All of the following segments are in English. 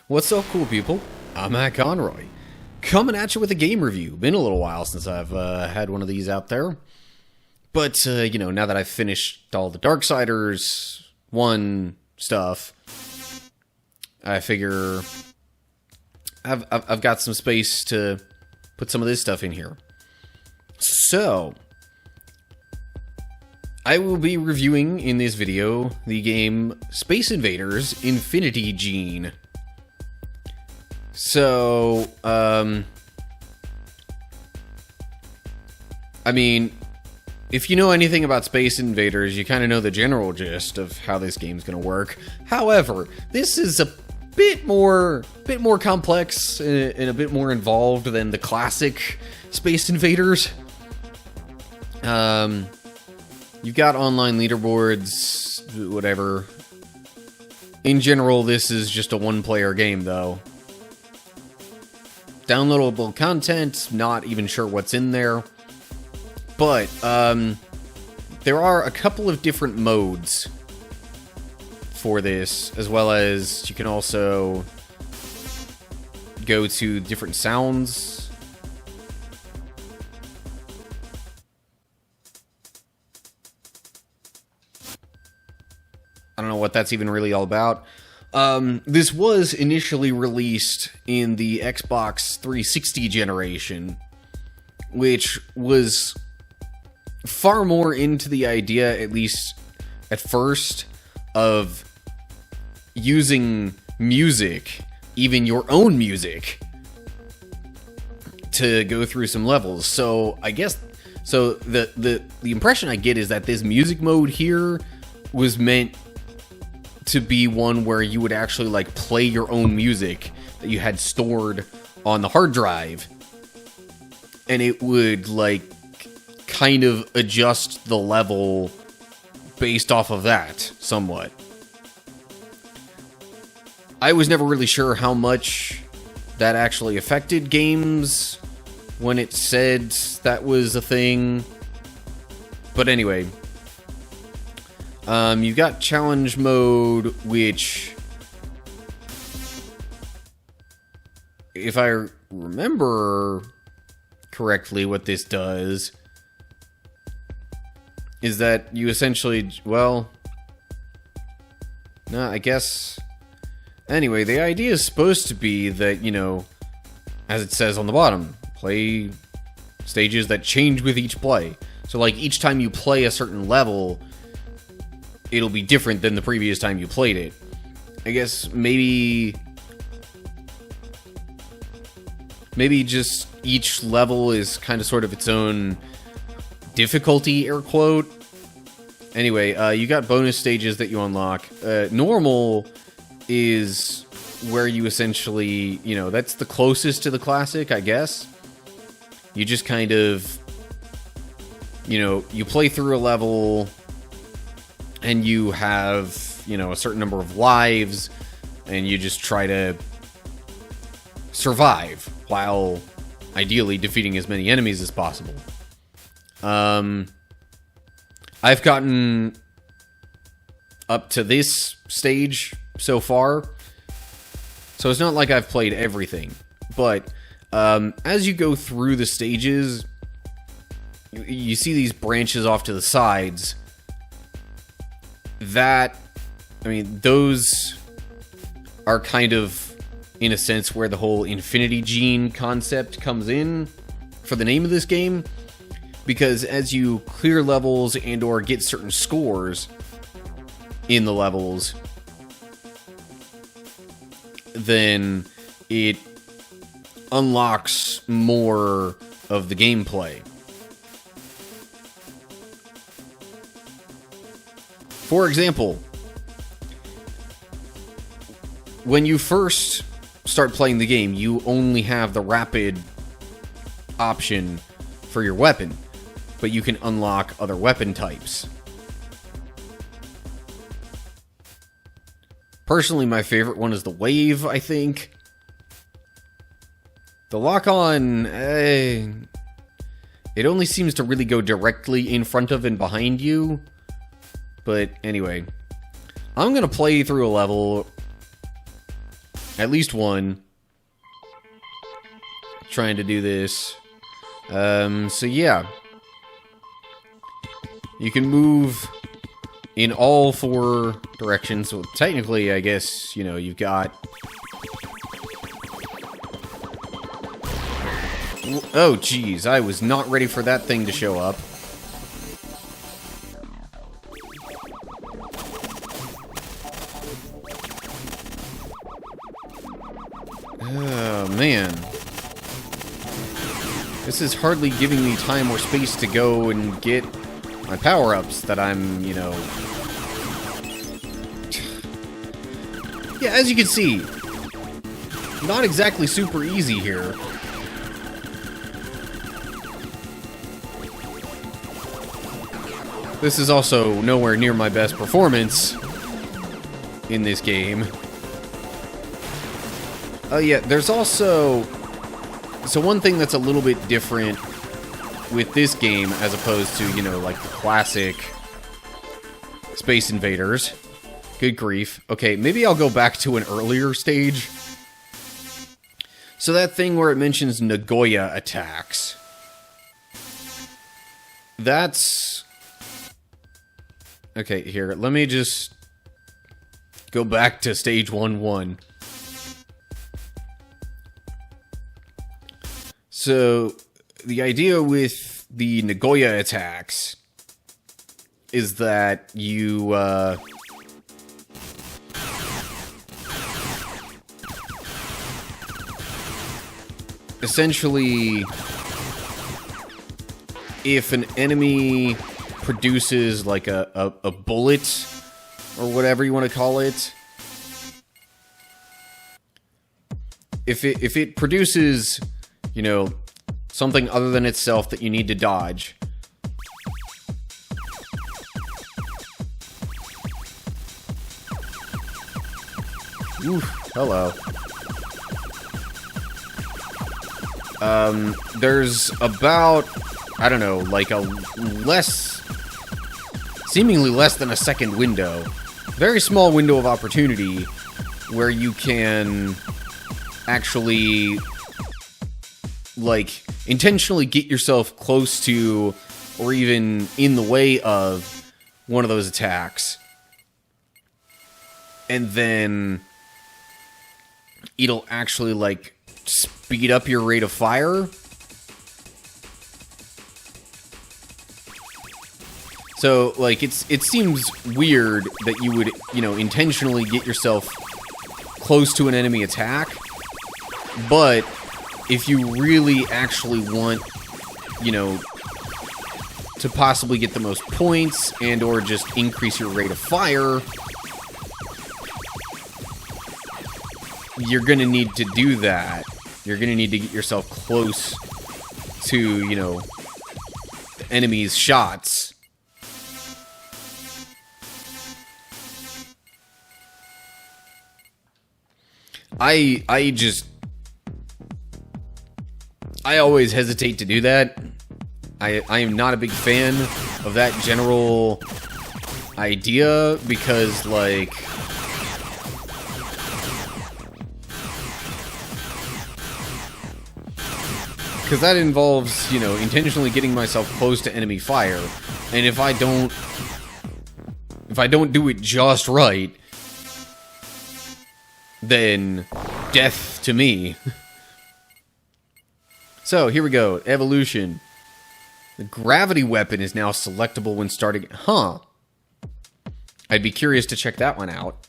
What's up, cool people? I'm Matt Conroy, coming at you with a game review. Been a little while since I've had one of these out there. But, now that I've finished all the Darksiders 1 stuff, I figure I've got some space to put some of this stuff in here. So, I will be reviewing in this video the game Space Invaders Infinity Gene. So, if you know anything about Space Invaders, you kind of know the general gist of how this game's going to work. However, this is a bit more complex and a bit more involved than the classic Space Invaders. You've got online leaderboards, whatever. In general, this is just a one-player game, though. Downloadable content, not even sure what's in there. But, there are a couple of different modes for this, as well as you can also go to different sounds. I don't know what that's even really all about. This was initially released in the Xbox 360 generation, which was far more into the idea, at least at first, of using music, even your own music, to go through some levels. So I guess the impression I get is that this music mode here was meant to be one where you would actually like play your own music that you had stored on the hard drive, and it would like kind of adjust the level based off of that somewhat. I was never really sure how much that actually affected games when it said that was a thing, but anyway. You've got challenge mode, which, if I remember correctly, what this does is that you essentially, well, no, I guess, anyway, the idea is supposed to be that, as it says on the bottom, play stages that change with each play. So, like, each time you play a certain level, it'll be different than the previous time you played it. I guess maybe just each level is kind of sort of its own difficulty, air quote. Anyway, you got bonus stages that you unlock. Normal is where you essentially, that's the closest to the classic, I guess. You just kind of, you play through a level, and you have, a certain number of lives, and you just try to survive while ideally defeating as many enemies as possible. I've gotten up to this stage so far, so it's not like I've played everything, but as you go through the stages, you see these branches off to the sides. Those are kind of, in a sense, where the whole Infinity Gene concept comes in for the name of this game, because as you clear levels and or get certain scores in the levels, then it unlocks more of the gameplay. For example, when you first start playing the game, you only have the rapid option for your weapon, but you can unlock other weapon types. Personally, my favorite one is the wave, I think. The lock-on, it only seems to really go directly in front of and behind you. But anyway, I'm going to play through a level At least one. Trying to do this. So yeah. You can move in all 4 directions. Well, technically, I guess, you know, you've got... Oh, jeez. I was not ready for that thing to show up. Oh, man. This is hardly giving me time or space to go and get my power-ups that I'm, you know... Yeah, as you can see, not exactly super easy here. This is also nowhere near my best performance in this game. Oh yeah, there's also... So one thing that's a little bit different with this game as opposed to, you know, like the classic Space Invaders. Good grief. Okay, maybe I'll go back to an earlier stage. So that thing where it mentions Nagoya Attacks. That's... Okay, here, let me just go back to stage 1-1. So, the idea with the Nagoya Attacks is that you, essentially, if an enemy produces, like, a bullet, or whatever you want to call it, if it produces... You know, something other than itself that you need to dodge. Oof, hello. There's about, I don't know, like a seemingly less than a second window. Very small window of opportunity where you can actually... like, intentionally get yourself close to, or even in the way of, one of those attacks. And then it'll actually, like, speed up your rate of fire. So, like, it seems weird that you would, you know, intentionally get yourself close to an enemy attack, but... if you really actually want, you know, to possibly get the most points and or just increase your rate of fire, you're going to need to do that. You're going to need to get yourself close to, you know, the enemy's shots. I always hesitate to do that. I am not a big fan of that general idea because, like... because that involves, you know, intentionally getting myself close to enemy fire. And if I don't do it just right, then death to me. So, here we go. Evolution. The gravity weapon is now selectable when starting... Huh. I'd be curious to check that one out.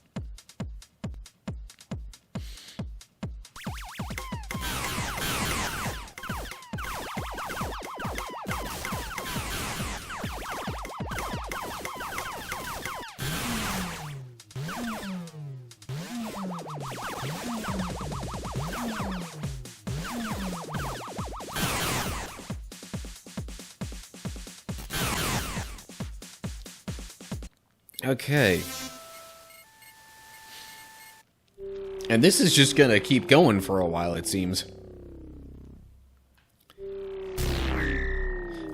Okay. And this is just gonna keep going for a while, it seems.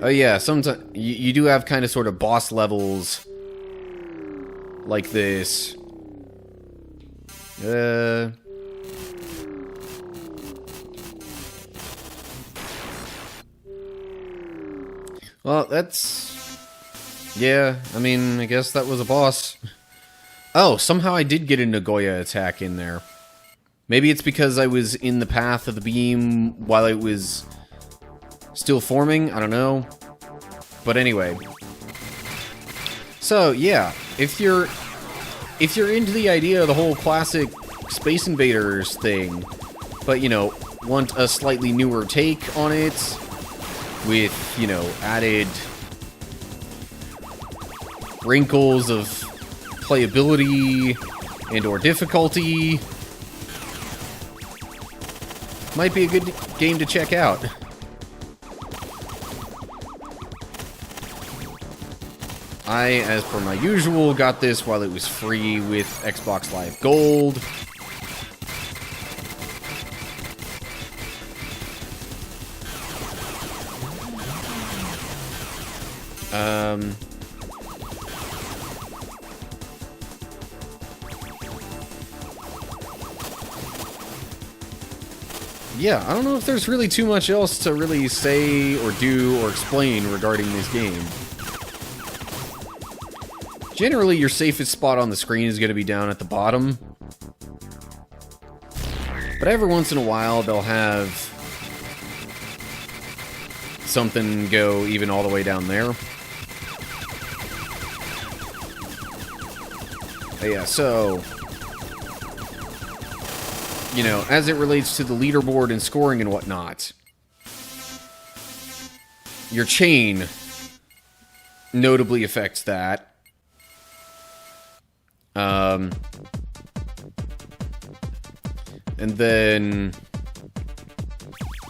Oh yeah, sometimes you do have kind of sort of boss levels like this. Well, that's... Yeah, I mean, I guess that was a boss. Oh, somehow I did get a Nagoya attack in there. Maybe it's because I was in the path of the beam while it was still forming? I don't know. But anyway. So, yeah, if you're into the idea of the whole classic Space Invaders thing, but, you know, want a slightly newer take on it, with, you know, added wrinkles of playability and or difficulty, might be a good game to check out. I, as per my usual, got this while it was free with Xbox Live Gold. Yeah, I don't know if there's really too much else to really say or do or explain regarding this game. Generally, your safest spot on the screen is going to be down at the bottom. But every once in a while, they'll have something go even all the way down there. But yeah, so... you know, as it relates to the leaderboard and scoring and whatnot, your chain notably affects that. And then,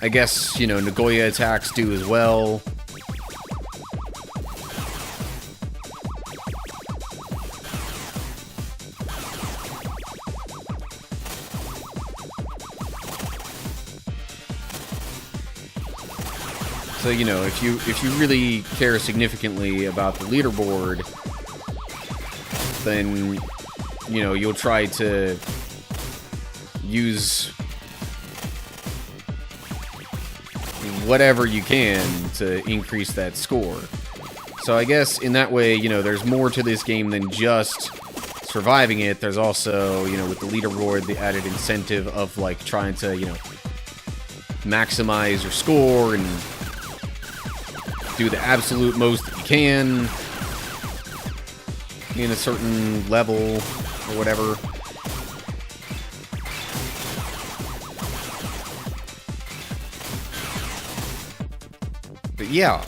I guess, you know, Nagoya Attacks do as well. So, you know, if you really care significantly about the leaderboard, then, you know, you'll try to use whatever you can to increase that score. So I guess in that way, you know, there's more to this game than just surviving it. There's also, you know, with the leaderboard, the added incentive of, like, trying to, you know, maximize your score and do the absolute most that you can in a certain level or whatever. But yeah.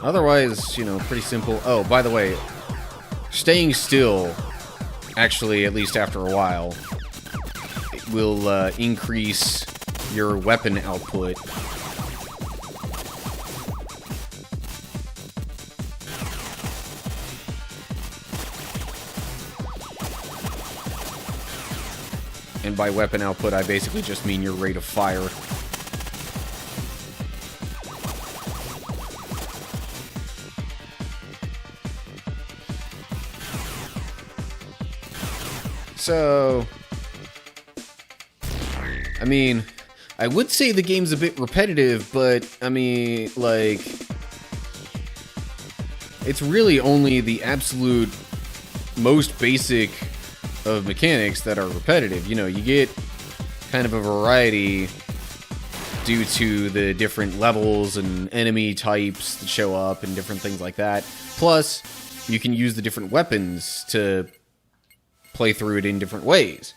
Otherwise, you know, pretty simple. Oh, by the way, staying still, actually, at least after a while, it will increase your weapon output. And by weapon output, I basically just mean your rate of fire. So, I mean, I would say the game's a bit repetitive, but, I mean, like, it's really only the absolute most basic of mechanics that are repetitive. You know, you get kind of a variety due to the different levels and enemy types that show up and different things like that. Plus, you can use the different weapons to play through it in different ways.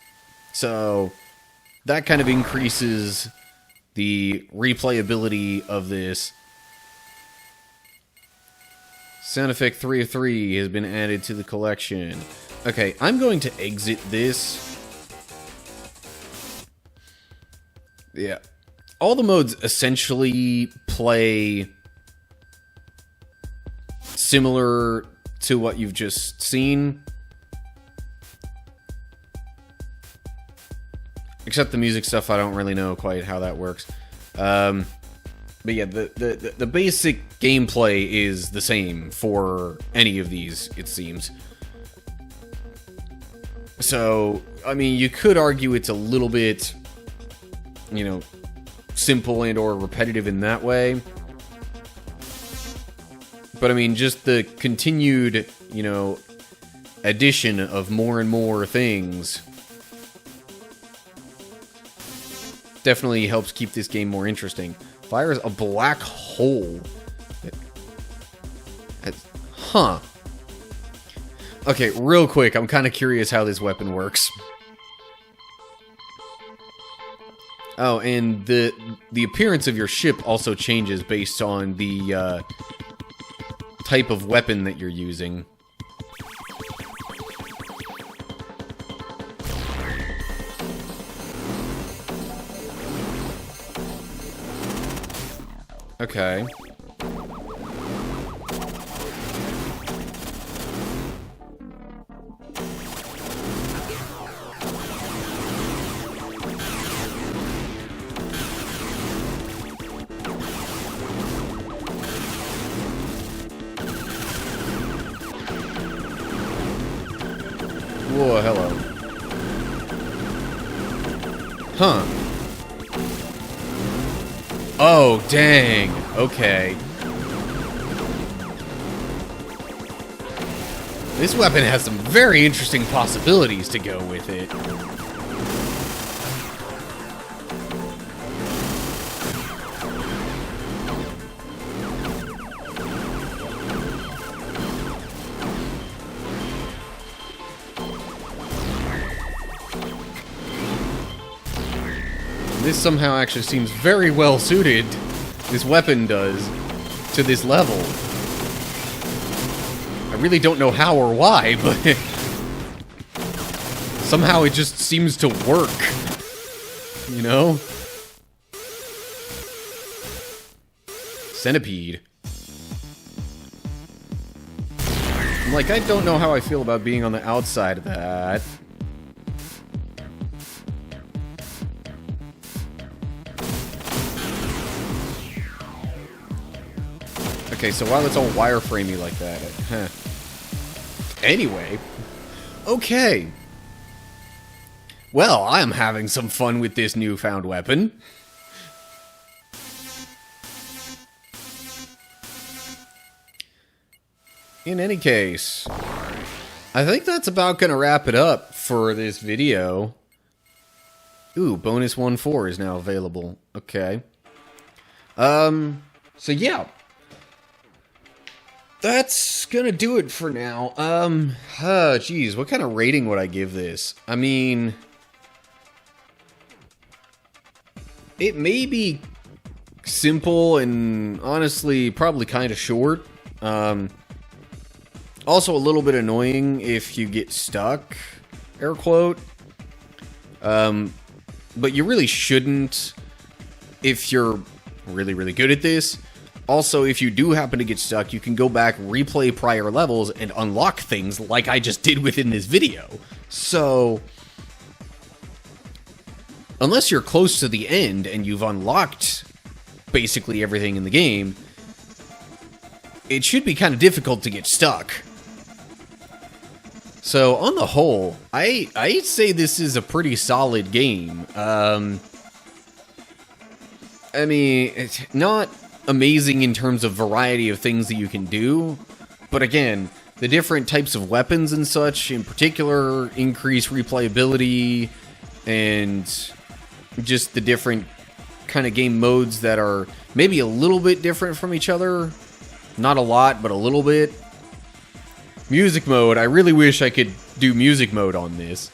So, that kind of increases the replayability of this. Sound effect 3 of 3 has been added to the collection. Okay, I'm going to exit this. Yeah. All the modes essentially play similar to what you've just seen. Except the music stuff, I don't really know quite how that works. But yeah, the basic gameplay is the same for any of these, it seems. So, I mean, you could argue it's a little bit, you know, simple and or repetitive in that way. But I mean, just the continued, you know, addition of more and more things definitely helps keep this game more interesting. Fires a black hole. Huh. Okay, real quick, I'm kind of curious how this weapon works. Oh, and the appearance of your ship also changes based on the type of weapon that you're using. Okay. Whoa, hello. Huh. Oh, dang. Okay. This weapon has some very interesting possibilities to go with it. This somehow actually seems very well suited, this weapon does, to this level. I really don't know how or why, but somehow it just seems to work. You know? Centipede. I'm like, I don't know how I feel about being on the outside of that. Okay, so while it's all wireframey like that, huh. Anyway, okay. Well, I am having some fun with this newfound weapon. In any case, I think that's about gonna wrap it up for this video. Ooh, bonus 1.4 is now available. Okay. So yeah. That's gonna do it for now. Geez, what kind of rating would I give this? I mean, it may be simple and honestly probably kind of short. Also a little bit annoying if you get stuck, air quote. But you really shouldn't if you're really, really good at this. Also, if you do happen to get stuck, you can go back, replay prior levels, and unlock things like I just did within this video. So, unless you're close to the end and you've unlocked basically everything in the game, it should be kind of difficult to get stuck. So, on the whole, I'd say this is a pretty solid game. I mean, it's not amazing in terms of variety of things that you can do, but again, the different types of weapons and such in particular increase replayability, and just the different kind of game modes that are maybe a little bit different from each other. Not a lot, but a little bit. Music mode, I really wish I could do music mode on this,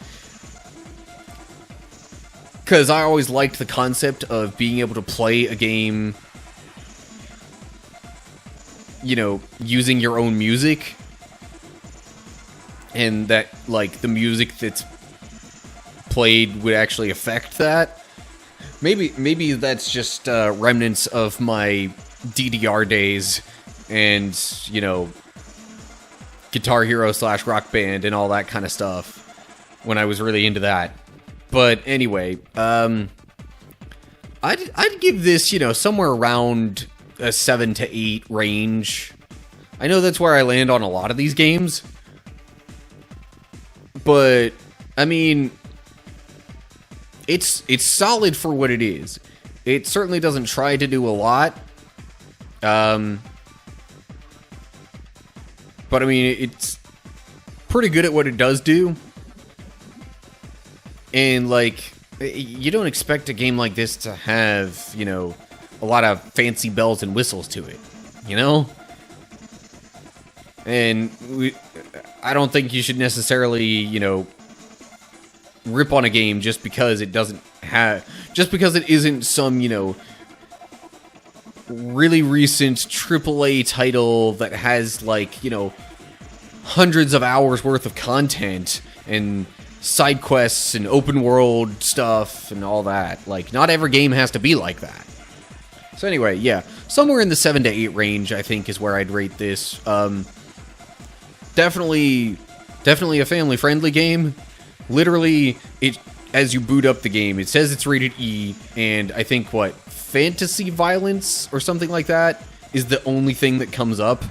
because I always liked the concept of being able to play a game, you know, using your own music, and that, like, the music that's played would actually affect that. Maybe that's just remnants of my DDR days and, you know, Guitar Hero / Rock Band and all that kind of stuff when I was really into that. But anyway, I'd give this, you know, somewhere around a 7 to 8 range. I know that's where I land on a lot of these games, but I mean, it's solid for what it is. It certainly doesn't try to do a lot. but I mean, it's pretty good at what it does do. And, like, you don't expect a game like this to have, you know, a lot of fancy bells and whistles to it, you know? And I don't think you should necessarily, you know, rip on a game just because it doesn't have, just because it isn't some, you know, really recent AAA title that has, like, you know, hundreds of hours worth of content and side quests and open world stuff and all that. Like, not every game has to be like that. So anyway, yeah, somewhere in the 7 to 8 range, I think, is where I'd rate this. Definitely a family-friendly game. Literally, as you boot up the game, it says it's rated E, and I think, fantasy violence or something like that is the only thing that comes up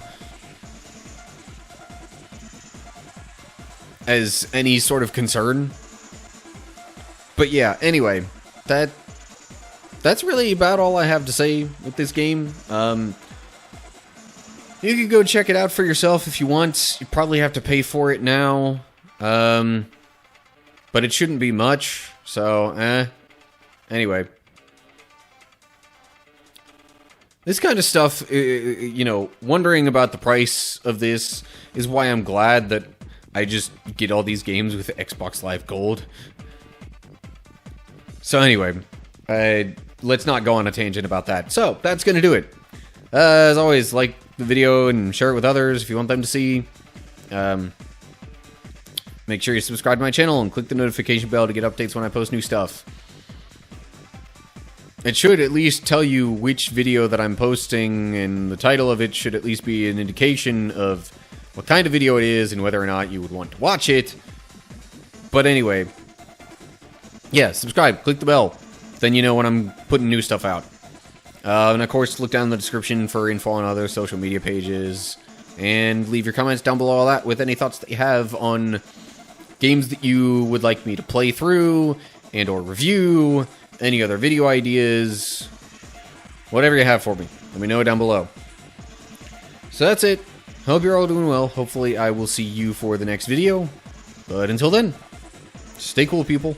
as any sort of concern. But yeah, anyway, that's really about all I have to say with this game. You can go check it out for yourself if you want. You probably have to pay for it now. But it shouldn't be much, so, Anyway. This kind of stuff, you know, wondering about the price of this is why I'm glad that I just get all these games with Xbox Live Gold. So anyway, let's not go on a tangent about that. So, that's gonna do it. As always, like the video and share it with others if you want them to see. Make sure you subscribe to my channel and click the notification bell to get updates when I post new stuff. It should at least tell you which video that I'm posting, and the title of it should at least be an indication of what kind of video it is and whether or not you would want to watch it. But anyway, yeah, subscribe, click the bell, then you know when I'm putting new stuff out. And of course, look down in the description for info on other social media pages, and leave your comments down below all that with any thoughts that you have on games that you would like me to play through and or review, any other video ideas, whatever you have for me. Let me know down below. So that's it. Hope you're all doing well. Hopefully I will see you for the next video. But until then, stay cool, people.